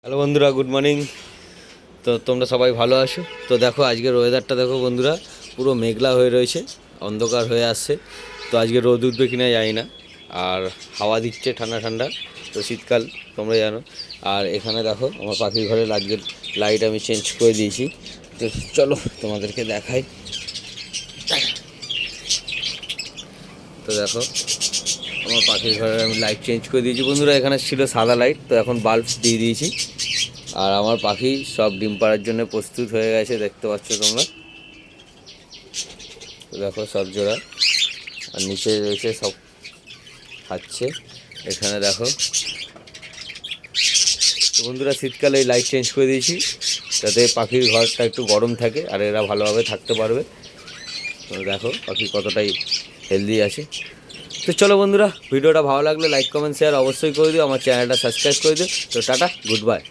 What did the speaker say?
Hello বন্ধুরা, good morning. তো তোমরা সবাই ভালো আছো? তো দেখো আজকের ওয়েদারটা দেখো বন্ধুরা, পুরো মেঘলা হয়ে রয়েছে, অন্ধকার হয়ে আসছে। তো আজকে রোদ উঠবে কিনা জানি না। আর হাওয়া দিচ্ছে ঠান্ডা ঠান্ডা, তো শীতকাল তোমরা জানো। আর এখানে দেখো আমার পাখির ঘরের আজকের লাইট আমি চেঞ্জ করে দিয়েছি। তো চলো তোমাদেরকে দেখাই। তো দেখো আমার পাখির ঘরে আমি লাইট চেঞ্জ করে দিয়েছি বন্ধুরা। এখানে ছিল সাদা লাইট, তো এখন বাল্ব দিয়ে দিয়েছি। আর আমার পাখি সব ডিম পাড়ার জন্য প্রস্তুত হয়ে গেছে, দেখতে পাচ্ছ তোমরা। তো দেখো সব জোড়া, আর নিচে রয়েছে সব খাচ্ছে। এখানে দেখো। তো বন্ধুরা শীতকালে এই লাইট চেঞ্জ করে দিয়েছি যাতে পাখির ঘরটা একটু গরম থাকে আর এরা ভালোভাবে থাকতে পারবে। তো দেখো পাখি কতটাই হেলদি আছে। তো চলো বন্ধুরা, ভিডিওটা ভালো লাগলে লাইক কমেন্ট শেয়ার অবশ্যই করে দিও, আমার চ্যানেলটা সাবস্ক্রাইব করে দিও। তো টাটা, গুড বাই।